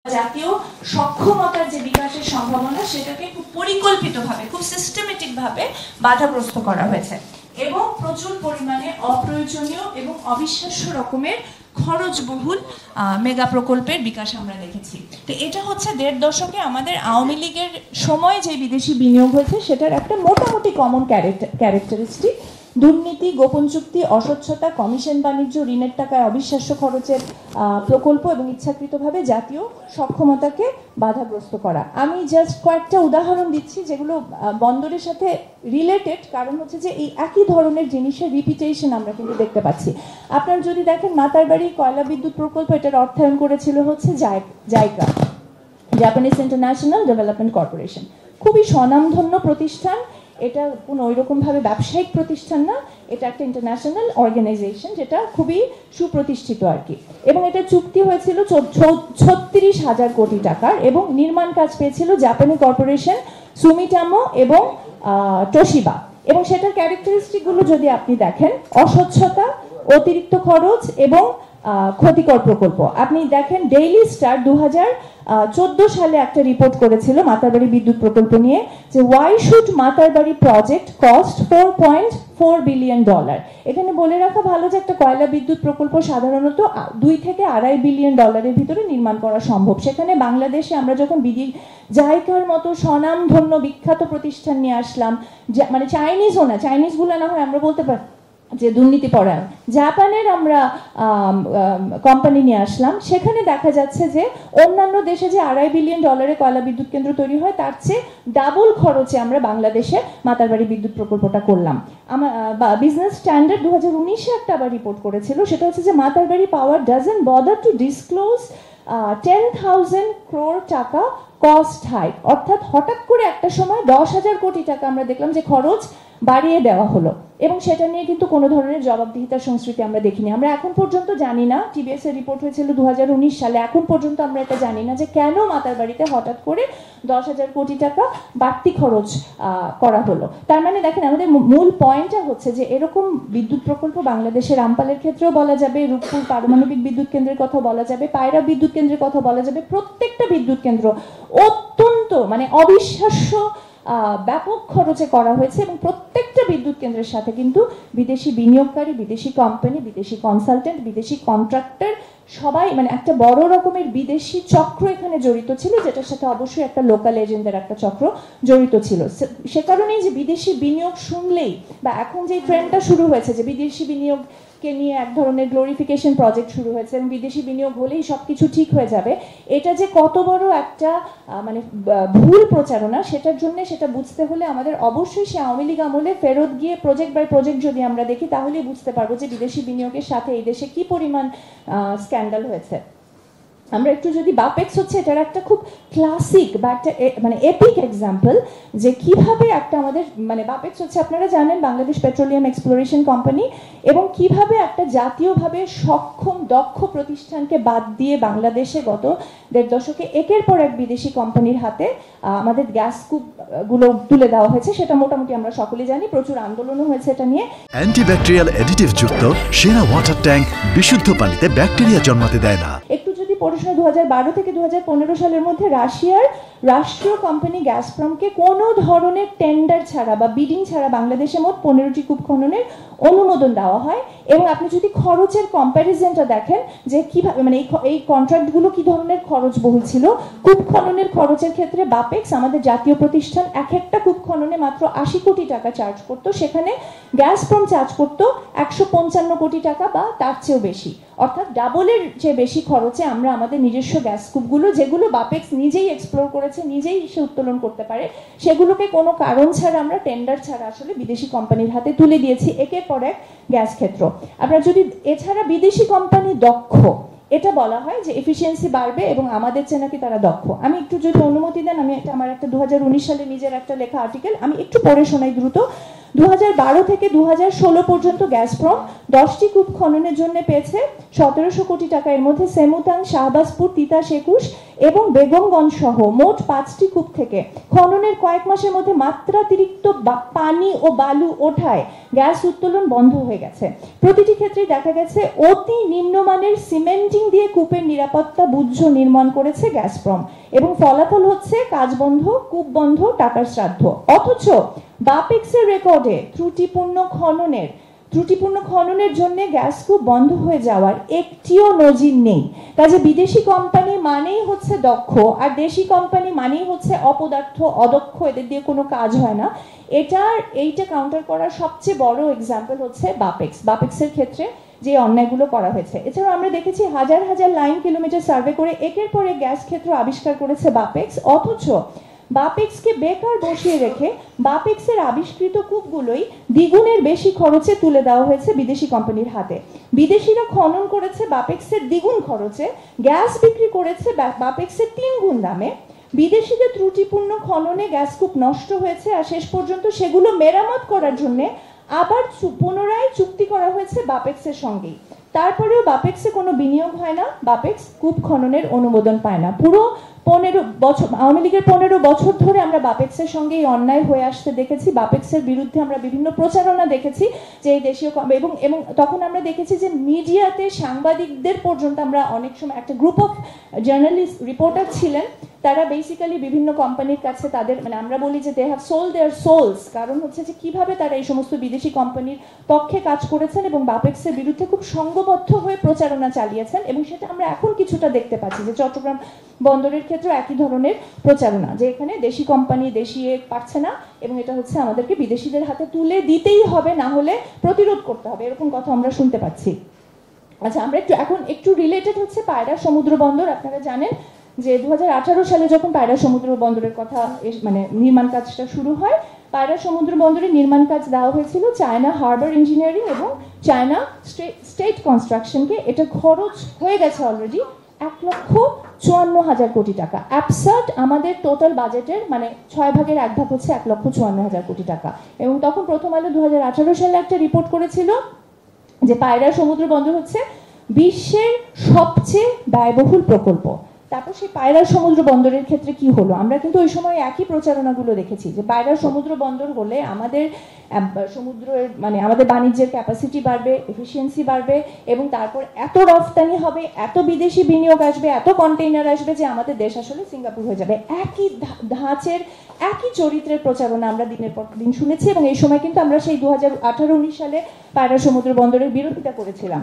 জাতীয় সক্ষমতার যে বিকাশের সম্ভাবনা সেটাকে খুব পরিকল্পিতভাবে খুব সিস্টেমেটিকভাবে বাধাগ্রস্ত করা হয়েছে এবং প্রচুর পরিমাণে অপ্রয়োজনীয় এবং অবিশ্বাস্য রকমের খরচবহুল মেগা প্রকল্পের বিকাশ আমরা দেখেছি। তো এটা হচ্ছে ১.৫ দশকে আমাদের আওয়ামী লীগের সময় যে বিদেশি বিনিয়োগ হয়েছে সেটার একটা মোটামুটি কমন ক্যারেক্টারিস্টিক। দুর্নীতি, গোপন চুক্তি, অস্বচ্ছতা, কমিশন বাণিজ্য, ঋণের টাকায় অবিশ্বাস্য খরচের প্রকল্প এবং ইচ্ছাকৃতভাবে জাতীয় সক্ষমতাকে বাধাগ্রস্ত করা। আমি জাস্ট কয়েকটা উদাহরণ দিচ্ছি যেগুলো বন্দরের সাথে রিলেটেড, কারণ হচ্ছে যে এই একই ধরনের জিনিসের রিপিটেশন আমরা কিন্তু দেখতে পাচ্ছি। আপনারা যদি দেখেন মাতারবাড়ি কয়লা বিদ্যুৎ প্রকল্প, এটার অর্থায়ন করেছিল হচ্ছে JICA, Japanese international development corporation. খুবই স্বনামধন্য প্রতিষ্ঠান, এটা কোনো ওইরকমভাবে ব্যবসায়িক প্রতিষ্ঠান না, এটা একটা ইন্টারন্যাশনাল অর্গানাইজেশন যেটা খুবই সুপ্রতিষ্ঠিত আর কি। এবং এটা চুক্তি হয়েছিল ৩৬,০০০ কোটি টাকার এবং নির্মাণ কাজ পেয়েছিল জাপানি কর্পোরেশন সুমিটামো এবং তোশিবা। এবং সেটার ক্যারেক্টারিস্টিকগুলো যদি আপনি দেখেন, অস্বচ্ছতা, অতিরিক্ত খরচ এবং ক্ষতিকর প্রকল্প। আপনি দেখেন ডেইলি স্টার 2014 সালে একটা রিপোর্ট করেছিল মাতারবাড়ি বিদ্যুৎ প্রকল্প নিয়ে, যে why should Matarbari project cost $4.4 billion. এখানে বলে রাখা ভালো যে একটা কয়লা বিদ্যুৎ প্রকল্প সাধারণত 2 থেকে $2.5 বিলিয়ন ভিতরে নির্মাণ করা সম্ভব। সেখানে বাংলাদেশে আমরা যখন জাইকার মতো স্বনামধন্য বিখ্যাত প্রতিষ্ঠান নিয়ে আসলাম, মানে চাইনিজও না, চাইনিজগুলো না হয় আমরা বলতে পারি যে দুর্নীতি পরায়ণ, জাপানের আমরা কোম্পানি নিয়ে আসলাম, সেখানে দেখা যাচ্ছে যে অন্যান্য দেশে যে $2.5 বিলিয়ন কয়লা বিদ্যুৎ কেন্দ্র তৈরি হয় তার চেয়ে ডাবল খরচে আমরা বাংলাদেশে মাতারবাড়ি বিদ্যুৎ প্রকল্পটা করলাম। বিজনেস স্ট্যান্ডার্ড 2019-এ একটা আবার রিপোর্ট করেছিল, সেটা হচ্ছে যে Matarbari power doesn't bother to disclose 10,000 crore টাকা কস্ট হাইক, অর্থাৎ হঠাৎ করে একটা সময় 10,000 কোটি টাকা আমরা দেখলাম যে খরচ বাড়িয়ে দেওয়া হলো এবং সেটা নিয়ে কিন্তু কোনো ধরনের জবাবদিহিতার সংস্কৃতি আমরা দেখিনি। আমরা এখন পর্যন্ত জানি না, টিবিএস এর রিপোর্ট হয়েছিল 2019 সালে, এখন পর্যন্ত আমরা এটা জানি না যে কেন মাতারবাড়িতে হঠাৎ করে 10,000 কোটি টাকা বাড়তি খরচ করা হলো। তার মানে দেখেন আমাদের মূল পয়েন্টটা হচ্ছে যে এরকম বিদ্যুৎ প্রকল্প বাংলাদেশের রামপালের ক্ষেত্রেও বলা যাবে, রূপপুর পারমাণবিক বিদ্যুৎ কেন্দ্রের কথা বলা যাবে, পায়রা বিদ্যুৎ কেন্দ্রের কথা বলা যাবে। প্রত্যেকটা বিদ্যুৎ কেন্দ্র অত্যন্ত মানে অবিশ্বাস্য ব্যাপক খরচে করা হয়েছে এবং প্রত্যেকটা বিদ্যুৎ কেন্দ্রের সাথে কিন্তু বিদেশি বিনিয়োগকারী, বিদেশি কোম্পানি, বিদেশি কনসালটেন্ট, বিদেশি কন্ট্রাক্টর সবাই, মানে একটা বড় রকমের বিদেশি চক্র এখানে জড়িত ছিল, যেটার সাথে অবশ্যই একটা লোকাল এজেন্টদের একটা চক্র জড়িত ছিল। সে কারণেই যে বিদেশি বিনিয়োগ শুনলেই, বা এখন যে ট্রেন্ডটা শুরু হয়েছে যে বিদেশি বিনিয়োগকে নিয়ে এক ধরনের গ্লোরিফিকেশন প্রজেক্ট শুরু হয়েছে এবং বিদেশি বিনিয়োগ হলেই সবকিছু ঠিক হয়ে যাবে, এটা যে কত বড় একটা মানে ভুল প্রচারণা, সেটার জন্য সেটা বুঝতে হলে আমাদের অবশ্যই সে আওয়ামী লীগ আমলে ফেরত গিয়ে প্রজেক্ট বাই প্রজেক্ট যদি আমরা দেখি তাহলেই বুঝতে পারবো যে বিদেশি বিনিয়োগের সাথে এই দেশে কি পরিমাণ স্ক্যান্ডাল হয়েছে। আমরা একটু যদি বাপেক্স হচ্ছে এটার একটা খুব ক্লাসিক বা একটা মানে এপিক এক্সাম্পল যে কিভাবে একটা আমাদের মানে বাপেক্স হচ্ছে আপনারা জানেন বাংলাদেশ পেট্রোলিয়াম এক্সপ্লোরেশন কোম্পানি, এবং কিভাবে একটা জাতীয়ভাবে সক্ষম দক্ষ প্রতিষ্ঠানকে বাদ দিয়ে বাংলাদেশে গত ১.৫ দশকে একের পর এক বিদেশি কোম্পানির হাতে আমাদের গ্যাস গুলো তুলে দেওয়া হয়েছে, সেটা মোটামুটি আমরা সকলেই জানি। প্রচুর আন্দোলনও হয়েছে এটা নিয়ে। অ্যান্টিব্যাকটেরিয়াল অ্যাডিটিভ যুক্ত সেরা ওয়াটার ট্যাঙ্ক বিশুদ্ধ পানিতে ব্যাকটেরিয়া জন্মাতে দেয় না। একটু যদি পড়াশোনা 2012 থেকে 2015 সালের মধ্যে রাশিয়ার রাষ্ট্রীয় কোম্পানি গ্যাসপ্রমকে কোনো ধরনের টেন্ডার ছাড়া বা বিডিং ছাড়া বাংলাদেশে মোট 15টি কূপ খননের অনুমোদন দেওয়া হয়। এবং আপনি যদি খরচের কম্প্যারিজনটা দেখেন যে কিভাবে মানে এই কন্ট্রাক্টগুলো কি ধরনের খরচবহুল ছিল। কূপ খননের খরচের ক্ষেত্রে বাপেক্স আমাদের জাতীয় প্রতিষ্ঠান এক একটা কূপ খননে মাত্র 80 কোটি টাকা চার্জ করতো, সেখানে গ্যাসপ্রম চার্জ করতো 155 কোটি টাকা বা তার চেয়েও বেশি, অর্থাৎ ডাবলের চেয়ে বেশি খরচে আমরা আমাদের নিজস্ব গ্যাস কূপগুলো, যেগুলো বাপেক্স নিজেই এক্সপ্লোর করেছে, নিজেই সে উত্তোলন করতে পারে, সেগুলোকে কোনো কারণ ছাড়া আমরা টেন্ডার ছাড়া আসলে বিদেশি কোম্পানির হাতে তুলে দিয়েছি একের পর এক গ্যাস ক্ষেত্র। আপনারা যদি এছাড়া বিদেশি কোম্পানি দক্ষ, এটা বলা হয় যে এফিসিয়েন্সি বাড়বে এবং আমাদের চেয়ে নাকি তারা দক্ষ। আমি একটু যদি অনুমতি দেন, আমি এটা আমার একটা 2019 সালে নিজের একটা লেখা আর্টিকেল আমি একটু পড়ে শোনাই দ্রুত। 2012 থেকে 2016 পর্যন্ত গ্যাসপ্রম 10টি কূপ খননের জন্য পেয়েছে 1700 কোটি টাকা। এর মধ্যে সেমুতাং, শাহবাজপুর, তিতাস 21 এবং বেগমগঞ্জ সহ মোট 5টি কূপ থেকে খননের কয়েক মাসের মধ্যে মাত্রাতিরিক্ত পানি ও বালু ওঠায় গ্যাস উত্তোলন বন্ধ হয়ে গেছে। প্রতিটি ক্ষেত্রেই দেখা গেছে অতি নিম্নমানের সিমেন্টিং দিয়ে কূপের নিরাপত্তা বুঝ নির্মাণ করেছে গ্যাসপ্রম, এবং ফলাফল হচ্ছে কাজ বন্ধ, কূপ বন্ধ, টাকার শ্রাদ্ধ। অথচ বাপেক্সের রেকর্ডে ত্রুটিপূর্ণ খননের জন্য গ্যাস কূপ বন্ধ হয়ে যাওয়ার একটিও নজির নেই। কাজে বিদেশি কোম্পানি মানেই হচ্ছে দক্ষ, আর দেশি কোম্পানি মানেই হচ্ছে অপদার্থ, অদক্ষ, এদের দিয়ে কোনো কাজ হয় না। এইটা কাউন্টার করার সবচেয়ে বড় এক্সাম্পল হচ্ছে বাপেক্সের ক্ষেত্রে যে অন্যায়গুলো করা হয়েছে। এছাড়াও আমরা দেখেছি হাজার হাজার লাইন কিলোমিটার সার্ভে করে একের পর এক গ্যাস ক্ষেত্র আবিষ্কার করেছে বাপেক্স, অথচ বাপেক্সকে বেকার বসিয়ে রেখে বাপেক্সের আবিষ্কৃত কূপগুলোই দ্বিগুণের বেশি খরচে তুলে দেওয়া হয়েছে বিদেশি কোম্পানির হাতে। বিদেশিরা খনন করেছে বাপেক্সের দ্বিগুণ খরচে, গ্যাস বিক্রি করেছে বাপেক্সের 3 গুণ দামে। বিদেশিদের ত্রুটিপূর্ণ খননে গ্যাস কূপ নষ্ট হয়েছে, আর শেষ পর্যন্ত সেগুলো মেরামত করার জন্য আবার পুনরায় চুক্তি করা হয়েছে বাপেক্সের সঙ্গেই। তারপরেও বাপেক্সে কোনো বিনিয়োগ হয় না, বাপেক্স কূপ খননের অনুমোদন পায় না। পুরো 15 বছর, আওয়ামী লীগের 15 বছর ধরে আমরা বাপেক্সের সঙ্গে এই অন্যায় হয়ে আসতে দেখেছি। বাপেক্সের বিরুদ্ধে আমরা বিভিন্ন প্রচারণা দেখেছি যে এই দেশীয় এবং তখন আমরা দেখেছি যে মিডিয়াতে সাংবাদিকদের পর্যন্ত আমরা অনেক সময় একটা গ্রুপ অফ জার্নালিস্ট রিপোর্টার ছিলেন, তারা বেসিক্যালি বিভিন্ন কোম্পানির কাছে তাদের আমরা বলি যে they have sold their souls, কারণ হচ্ছে যে কিভাবে তারা এই সমস্ত বিদেশি কোম্পানির পক্ষে কাজ করেছেন এবং বাপেক্সের বিরুদ্ধে খুব সংঘবদ্ধ হয়ে প্রচারণা চালিয়েছেন। এবং সেটা আমরা এখন কিছুটা দেখতে পাচ্ছি যে চট্টগ্রাম বন্দরের ক্ষেত্রে একই ধরনের প্রচারণা, যে এখানে দেশি কোম্পানি দেশিয়ে পারছে না এবং এটা হচ্ছে আমাদেরকে বিদেশিদের হাতে তুলে দিতেই হবে, না হলে প্রতিরোধ করতে হবে, এরকম কথা আমরা শুনতে পাচ্ছি। আচ্ছা, আমরা এখন একটু রিলেটেড হচ্ছে পায়রা সমুদ্র বন্দর। আপনারা জানেন যে 2018 সালে যখন পায়রা সমুদ্র বন্দরের কথা নির্মাণ কাজটা শুরু হয়, পায়রা সমুদ্র বন্দরের নির্মাণ কাজ দেওয়া হয়েছিল চায়না হারবার ইঞ্জিনিয়ারিং এবং চায়না স্টেট কনস্ট্রাকশনকে। এটা খরচ হয়ে গেছে অলরেডি 1,54,000 কোটি টাকা। অ্যাবসার্ড, আমাদের টোটাল বাজেটের 6 ভাগের 1 ভাগ হচ্ছে 1,54,000 কোটি টাকা। এবং তখন প্রথম আলো 2018 সালে একটা রিপোর্ট করেছিল যে পায়রা সমুদ্র বন্দর হচ্ছে বিশ্বের সবচেয়ে ব্যয়বহুল প্রকল্প। তারপর সেই পায়রা সমুদ্র বন্দরের ক্ষেত্রে কি হলো? আমরা কিন্তু ওই সময় একই প্রচারণাগুলো দেখেছি যে পায়রা সমুদ্র বন্দর হলে আমাদের সমুদ্রের আমাদের বাণিজ্যের ক্যাপাসিটি বাড়বে, এফিসিয়েন্সি বাড়বে, এবং তারপর এত রফতানি হবে, এত বিদেশি বিনিয়োগ আসবে, এত কন্টেইনার আসবে যে আমাদের দেশ আসলে সিঙ্গাপুর হয়ে যাবে। একই ধাঁচের একই চরিত্রের প্রচারণা আমরা দিনের পর দিন শুনেছি, এবং এই সময় কিন্তু আমরা সেই 2018-19 সালে পায়রা সমুদ্র বন্দরের বিরোধিতা করেছিলাম।